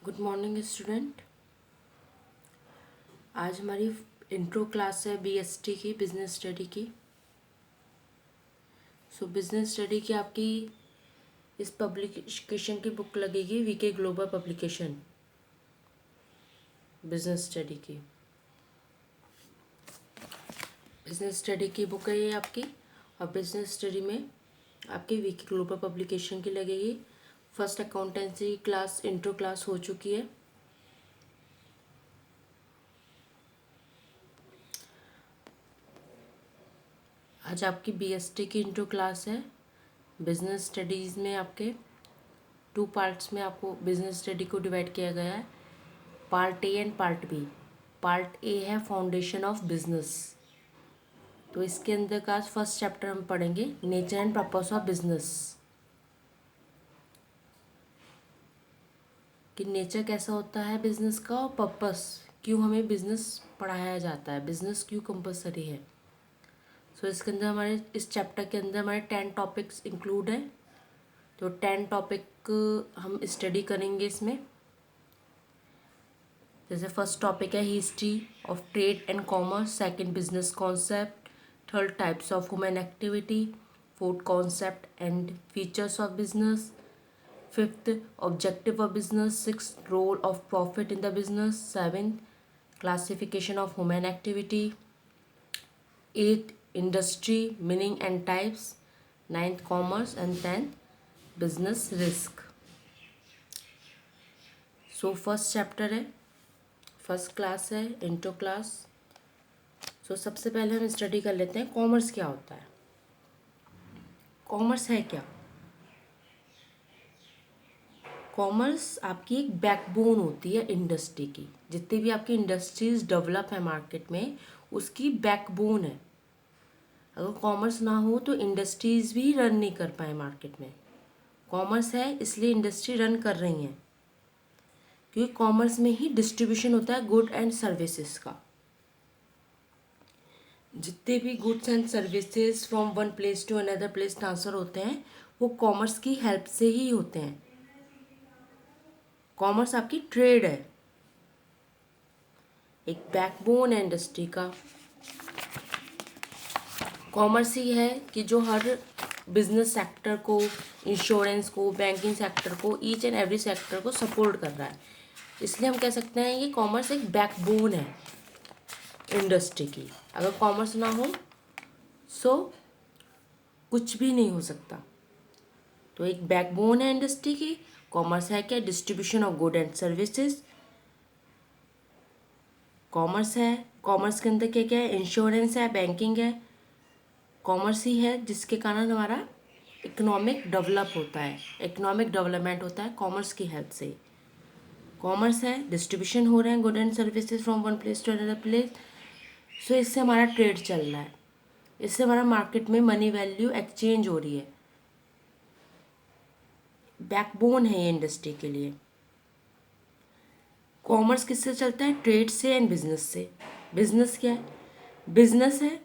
Good morning student. आज हमारी intro class है बीएसटी की, बिजनेस स्टडी की। बिजनेस स्टडी की आपकी इस पब्लिकेशन की बुक लगेगी, VK global publication, business study की। बिजनेस स्टडी की बुक है ये आपकी, और बिजनेस स्टडी में आपकी वीके ग्लोबल पब्लिकेशन की लगेगी। First accountancy class, intro class हो चुकी है। आज आपकी बीएसटी की इंट्रो क्लास है। बिजनेस स्टडीज़ में आपके 2 पार्ट्स में आपको बिजनेस स्टडी को डिवाइड किया गया है, part A and part B. Part A है फाउंडेशन ऑफ बिजनेस। तो इसके अंदर का फर्स्ट चैप्टर हम पढ़ेंगे, nature and purpose of business, कि नेचर कैसा होता है बिजनेस का और पर्पस, क्यों हमें बिजनेस पढ़ाया जाता है, बिजनेस क्यों कंपलसरी है। इसके अंदर हमारे इस चैप्टर के अंदर हमारे 10 टॉपिक्स इंक्लूड हैं। तो 10 टॉपिक हम स्टडी करेंगे इसमें। जैसे फर्स्ट टॉपिक है history of trade and commerce, second business concept, third types of human activity, fourth concept and features of business, fifth objective of business, sixth role of profit in the business, seventh classification of human activity, eight industry meaning and types, ninth commerce and 10th business risk. First chapter है, first class है, intro class. सबसे पहले हम study कर लेते हैं commerce क्या होता है। कॉमर्स है क्या? कॉमर्स आपकी एक बैकबोन होती है इंडस्ट्री की। जितनी भी आपकी इंडस्ट्रीज डेवलप है मार्केट में, उसकी बैकबोन है। अगर कॉमर्स ना हो तो इंडस्ट्रीज भी रन नहीं कर पाए मार्केट में। कॉमर्स है इसलिए इंडस्ट्री रन कर रही हैं, क्योंकि कॉमर्स में ही डिस्ट्रीब्यूशन होता है गुड एंड सर्विसेज का। जितने भी goods and services from one place to another place transfer होते हैं, वो कॉमर्स की हेल्प से ही होते हैं। कॉमर्स आपकी ट्रेड है, एक बैकबोन है इंडस्ट्री का। कॉमर्स ही है कि जो हर बिजनेस सेक्टर को, इंश्योरेंस को, बैंकिंग सेक्टर को, ईच एंड एवरी सेक्टर को सपोर्ट कर रहा है। इसलिए हम कह सकते हैं ये कॉमर्स एक बैकबोन है इंडस्ट्री की। अगर कॉमर्स ना हो सो कुछ भी नहीं हो सकता। तो एक बैकबोन है इंडस्ट्री की। कॉमर्स है क्या? Distribution of good and services. Commerce है, कॉमर्स के अंदर क्या क्या है? इंश्योरेंस है, बैंकिंग है। कॉमर्स ही है जिसके कारण हमारा इकोनॉमिक डेवलप होता है, इकोनॉमिक डेवलपमेंट होता है कॉमर्स की हेल्प से। कॉमर्स है, डिस्ट्रीब्यूशन हो रहे हैं good and services from one place to another place. इससे हमारा ट्रेड चल रहा है, इससे हमारा मार्केट में मनी वैल्यू एक्सचेंज हो रही है। बैकबोन है ये इंडस्ट्री के लिए। कॉमर्स किससे चलता है? ट्रेड से एंड बिजनेस से। बिजनेस क्या है? बिजनेस है,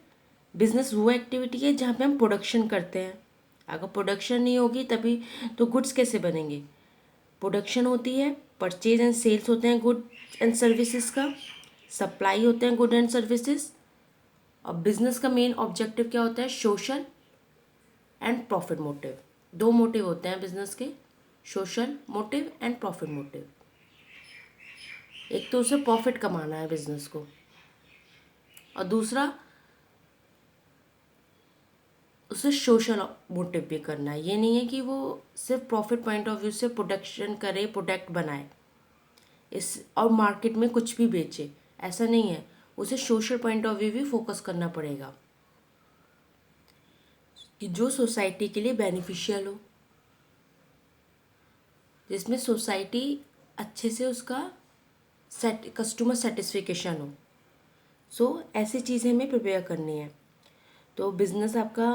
बिजनेस वो एक्टिविटी है जहाँ पे हम प्रोडक्शन करते हैं। अगर प्रोडक्शन नहीं होगी तभी तो गुड्स कैसे बनेंगे? प्रोडक्शन होती है, परचेज एंड सेल्स होते हैं गुड एंड सर्विसेज का, सप्लाई होते हैं गुड एंड सर्विसेज। और बिजनेस का मेन ऑब्जेक्टिव क्या होता है? Social and profit motive. 2 motive होते हैं बिजनेस के, social motive and profit motive. एक तो उसे प्रॉफिट कमाना है बिजनेस को, और दूसरा उसे सोशल मोटिव भी करना है। ये नहीं है कि वो सिर्फ प्रॉफिट पॉइंट ऑफ व्यू से प्रोडक्शन करे, प्रोडक्ट बनाए इस और मार्केट में कुछ भी बेचे, ऐसा नहीं है। उसे सोशल पॉइंट ऑफ व्यू भी फोकस करना पड़ेगा कि जो सोसाइटी के लिए बेनिफिशियल हो, जिसमें सोसाइटी अच्छे से उसका कस्टमर सेटिस्फिकेशन हो। ऐसी चीज़ें हमें प्रिपेयर करनी है। तो बिजनेस आपका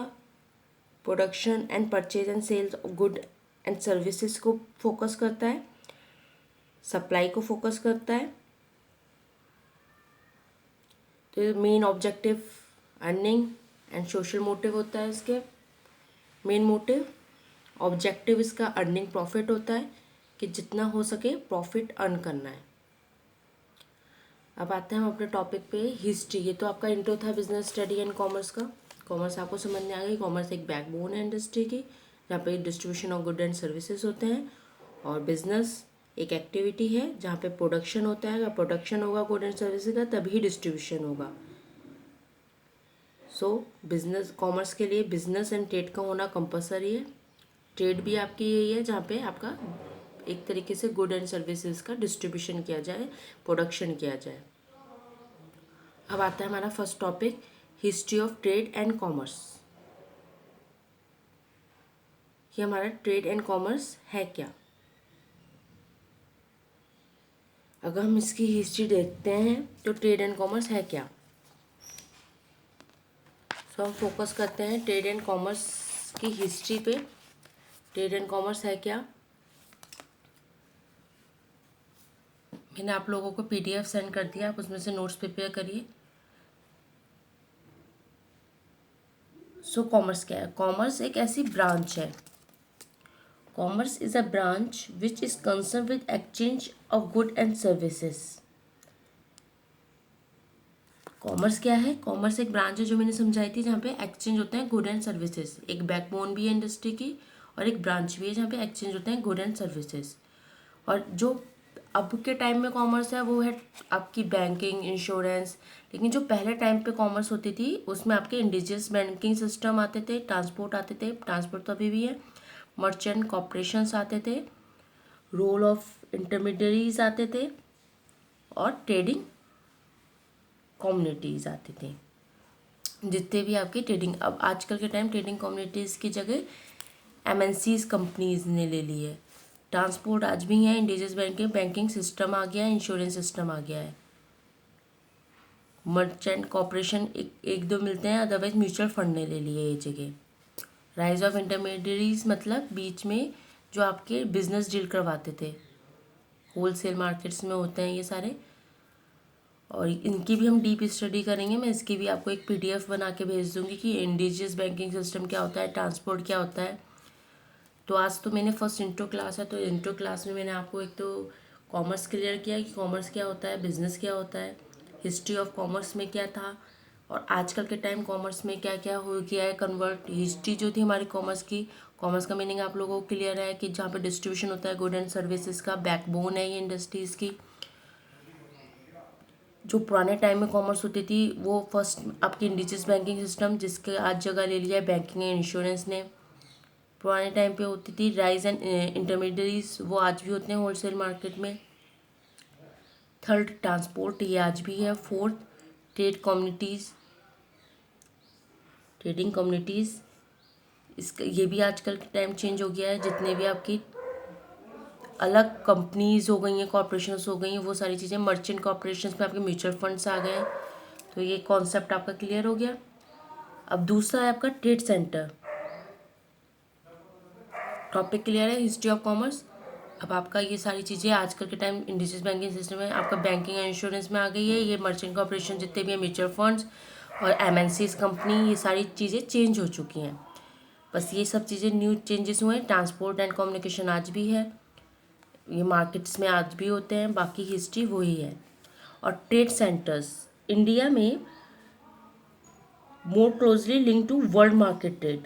production and purchase and sales of good and services को फोकस करता है, सप्लाई को फोकस करता है। तो main objective earning and social motive होता है इसके। मेन मोटिव, ऑब्जेक्टिव इसका अर्निंग प्रॉफिट होता है कि जितना हो सके प्रॉफिट अर्न करना है। अब आते हैं हम अपने टॉपिक पे, हिस्ट्री। ये तो आपका इंट्रो था बिजनेस स्टडी एंड कॉमर्स का। कॉमर्स आपको समझ में आ गई। कॉमर्स एक बैकबोन है इंडस्ट्री की, जहाँ पे distribution of good and services होते हैं। और बिजनेस एक एक्टिविटी है जहाँ पे प्रोडक्शन होता है। अगर प्रोडक्शन होगा गुड एंड सर्विसेज का तभी डिस्ट्रीब्यूशन होगा। सो बिजनेस, कॉमर्स के लिए बिजनेस एंड ट्रेड का होना कंपलसरी है। ट्रेड भी आपकी यही है जहाँ पे आपका एक तरीके से गुड एंड सर्विसेज का डिस्ट्रीब्यूशन किया जाए, प्रोडक्शन किया जाए। अब आता है हमारा first topic, history of trade and commerce. ये हमारा ट्रेड एंड कॉमर्स है क्या। अगर हम इसकी हिस्ट्री देखते हैं तो ट्रेड एंड कॉमर्स है क्या। सो हम फोकस करते हैं ट्रेड एंड कॉमर्स की हिस्ट्री पे। ट्रेड एंड कॉमर्स है क्या। मैंने आप लोगों को पीडीएफ सेंड कर दिया, आप उसमें से नोट्स प्रिपेयर करिए। सो कॉमर्स क्या है। कॉमर्स एक ऐसी ब्रांच है, commerce is a branch which is concern with exchange of good and services. Commerce क्या है। कॉमर्स एक ब्रांच है जो मैंने समझाई थी, जहाँ पे एक्सचेंज होते हैं गुड एंड सर्विसेज। एक बैकबोन भी है इंडस्ट्री की और एक ब्रांच भी है जहाँ पे एक्सचेंज होते हैं गुड एंड सर्विसेज। और जो अब के टाइम में कॉमर्स है वो है आपकी बैंकिंग, इंश्योरेंस। लेकिन जो पहले टाइम पे कॉमर्स होती थी उसमें आपके इंडिजियस बैंकिंग सिस्टम आते थे, ट्रांसपोर्ट आते थे, ट्रांसपोर्ट तो अभी भी है, मर्चेंट कॉर्पोरेशंस आते थे, रोल ऑफ इंटरमीडियरीज आते थे और ट्रेडिंग कम्युनिटीज़ आते थे। जितने भी आपके ट्रेडिंग, अब आजकल के टाइम ट्रेडिंग कम्युनिटीज़ की जगह एमएनसीज कंपनीज ने ले ली है। ट्रांसपोर्ट आज भी है, इंडिजियस बैंकिंग सिस्टम आ गया है, इंश्योरेंस सिस्टम आ गया है। मर्चेंट कॉर्पोरेशन एक दो मिलते हैं, अदरवाइज म्यूचुअल फंड ने ले लिए ये जगह। राइज ऑफ इंटरमीडियरीज मतलब बीच में जो आपके बिजनेस डील करवाते थे, होलसेल मार्केट्स में होते हैं ये सारे। और इनकी भी हम डीप स्टडी करेंगे। मैं इसकी भी आपको एक पीडीएफ बना के भेज दूंगी कि इंडिजियस बैंकिंग सिस्टम क्या होता है, ट्रांसपोर्ट क्या होता है। तो आज तो मैंने फर्स्ट इंट्रो क्लास है, तो इंट्रो क्लास में मैंने आपको एक तो कॉमर्स क्लियर किया कि कॉमर्स क्या होता है, बिजनेस क्या होता है, हिस्ट्री ऑफ कॉमर्स में क्या था और आजकल के टाइम कॉमर्स में क्या क्या हो गया है कन्वर्ट। हिस्ट्री जो थी हमारी कॉमर्स की, कॉमर्स का मीनिंग आप लोगों को क्लियर है कि जहाँ पे डिस्ट्रीब्यूशन होता है गुड एंड सर्विसेज का, बैकबोन है ये इंडस्ट्रीज़ की। जो पुराने टाइम में कॉमर्स होती थी वो फर्स्ट आपकी इंडिजियस बैंकिंग सिस्टम, जिसके आज जगह ले लिया है बैंकिंग एंड इंश्योरेंस ने, पुराने टाइम पे होती थी। राइज एंड इंटरमीडियरीज वो आज भी होते हैं होलसेल मार्केट में। थर्ड ट्रांसपोर्ट ये आज भी है। Fourth trade communities, trading communities, इसका ये भी आजकल के टाइम चेंज हो गया है। जितने भी आपकी अलग कंपनीज हो गई हैं, कॉर्पोरेशंस हो गई हैं, वो सारी चीज़ें, मर्चेंट कॉर्पोरेशंस में आपके म्यूचुअल फंड्स आ गए हैं। तो ये कॉन्सेप्ट आपका क्लियर हो गया। अब दूसरा है आपका ट्रेड सेंटर। टॉपिक क्लियर है हिस्ट्री ऑफ कॉमर्स। अब आपका ये सारी चीज़ें आजकल के टाइम इंडिजियस बैंकिंग सिस्टम में आपका बैंकिंग एंड इंश्योरेंस में आ गई है। ये मर्चेंट कॉर्पोरेशन जितने भी हैं, म्यूचुअल फंड्स और एमएनसीज कंपनी, ये सारी चीज़ें चेंज हो चुकी हैं। बस ये सब चीज़ें न्यू चेंजेस हुए हैं। ट्रांसपोर्ट एंड कम्युनिकेशन आज भी है, ये मार्केट्स में आज भी होते हैं, बाकी हिस्ट्री वही है। और ट्रेड सेंटर्स इंडिया में more closely linked to world market trade,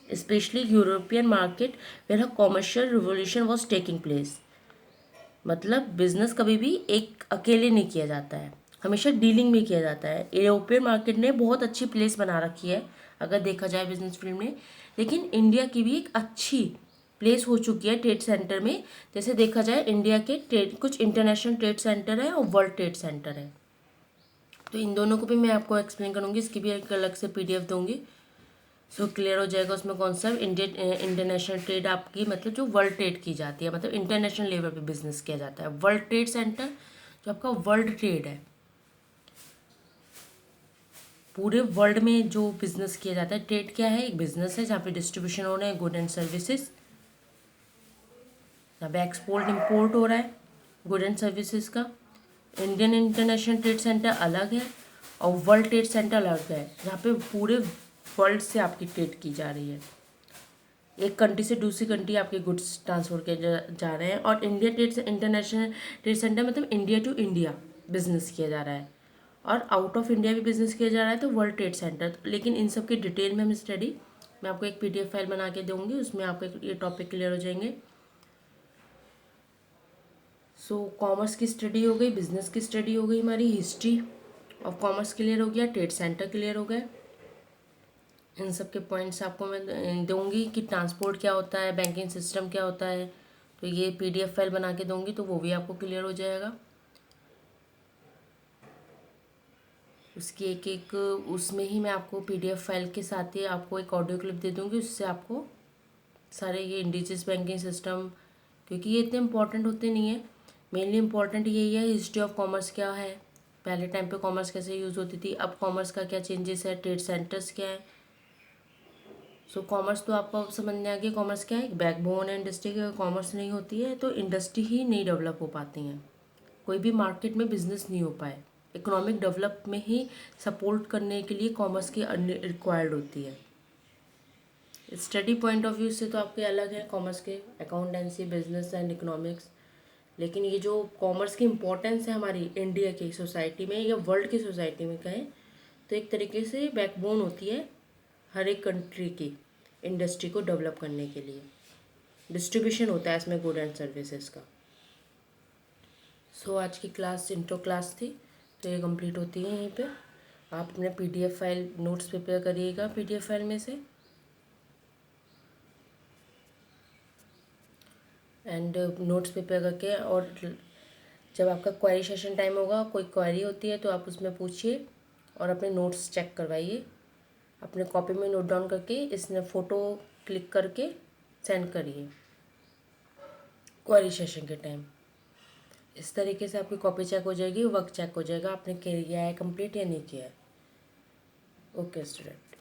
especially European market where a commercial revolution was taking place। मतलब बिजनेस कभी भी एक अकेले नहीं किया जाता है, हमेशा डीलिंग में किया जाता है। यूरोपियन मार्केट ने बहुत अच्छी प्लेस बना रखी है अगर देखा जाए बिजनेस फील्ड में, लेकिन इंडिया की भी एक अच्छी प्लेस हो चुकी है ट्रेड सेंटर में। जैसे देखा जाए इंडिया के ट्रेड, कुछ इंटरनेशनल ट्रेड सेंटर है और वर्ल्ड ट्रेड सेंटर है। तो इन दोनों को भी मैं आपको एक्सप्लेन करूँगी, इसकी भी एक अलग से पीडीएफ दूंगी। सो क्लियर हो जाएगा उसमें कॉन्सेप्ट। इंटरनेशनल ट्रेड आपकी मतलब जो वर्ल्ड ट्रेड की जाती है, मतलब इंटरनेशनल लेवल पे बिजनेस किया जाता है। वर्ल्ड ट्रेड सेंटर जो आपका वर्ल्ड ट्रेड है, पूरे वर्ल्ड में जो बिजनेस किया जाता है। ट्रेड क्या है, एक बिजनेस है जहाँ पे डिस्ट्रीब्यूशन हो रहा है गुड एंड सर्विसेज, जहाँ पे एक्सपोर्ट इम्पोर्ट हो रहा है गुड एंड सर्विसेज का। इंडियन इंटरनेशनल ट्रेड सेंटर अलग है और वर्ल्ड ट्रेड सेंटर अलग है, जहाँ पे पूरे वर्ल्ड से आपकी ट्रेड की जा रही है। एक कंट्री से दूसरी कंट्री आपके गुड्स ट्रांसपोर्ट किए जा रहे हैं। और इंडिया ट्रेड से इंटरनेशनल ट्रेड सेंटर मतलब इंडिया टू इंडिया बिजनेस किया जा रहा है, और आउट ऑफ इंडिया भी बिजनेस किया जा रहा है तो वर्ल्ड ट्रेड सेंटर। लेकिन इन सब की डिटेल में हम स्टडी, मैं आपको एक PDF फाइल बना के दूंगी, उसमें आपको ये टॉपिक क्लियर हो जाएंगे। सो कॉमर्स की स्टडी हो गई, बिजनेस की स्टडी हो गई, हमारी हिस्ट्री ऑफ कॉमर्स क्लियर हो गया, ट्रेड सेंटर क्लियर हो गया। इन सब के पॉइंट्स आपको मैं दूंगी कि ट्रांसपोर्ट क्या होता है, बैंकिंग सिस्टम क्या होता है, तो ये PDF फाइल बना के दूंगी तो वो भी आपको क्लियर हो जाएगा। उसकी एक एक उसमें ही मैं आपको PDF फाइल के साथ ही आपको एक ऑडियो क्लिप दे दूंगी, उससे आपको सारे ये इंडिसेस बैंकिंग सिस्टम, क्योंकि ये इतने इंपॉर्टेंट होते नहीं है, मेनली इंपॉर्टेंट यही है हिस्ट्री ऑफ कॉमर्स क्या है, पहले टाइम पे कॉमर्स कैसे यूज़ होती थी, अब कॉमर्स का क्या चेंजेस है, ट्रेड सेंटर्स क्या है। सो कॉमर्स तो आपको अब समझ में आ गया, कॉमर्स क्या है, एक बैकबोन है इंडस्ट्री की। अगर कॉमर्स नहीं होती है तो इंडस्ट्री ही नहीं डेवलप हो पाती हैं, कोई भी मार्केट में बिजनेस नहीं हो पाए। इकोनॉमिक डेवलप में ही सपोर्ट करने के लिए कॉमर्स की रिक्वायर्ड होती है। स्टडी पॉइंट ऑफ व्यू से तो आपके अलग है कॉमर्स के, अकाउंटेंसी, बिजनेस एंड इकोनॉमिक्स। लेकिन ये जो कॉमर्स की इम्पोर्टेंस है हमारी इंडिया की सोसाइटी में या वर्ल्ड की सोसाइटी में कहें, तो एक तरीके से बैकबोन होती है हर एक कंट्री की इंडस्ट्री को डेवलप करने के लिए। डिस्ट्रीब्यूशन होता है इसमें गुड एंड सर्विसेज का। सो आज की क्लास इंट्रो क्लास थी, तो ये कंप्लीट होती है यहीं पे। आप अपने PDF फाइल नोट्स प्रिपेयर करिएगा PDF फाइल में से, एंड नोट्स प्रिपेयर करके, और जब आपका क्वेरी सेशन टाइम होगा, कोई क्वेरी होती है तो आप उसमें पूछिए और अपने नोट्स चेक करवाइए, अपने कॉपी में नोट डाउन करके इसमें फ़ोटो क्लिक करके सेंड करिए क्वेरी सेशन के टाइम। इस तरीके से आपकी कॉपी चेक हो जाएगी, वर्क चेक हो जाएगा आपने किया है कंप्लीट या नहीं किया है। Okay student.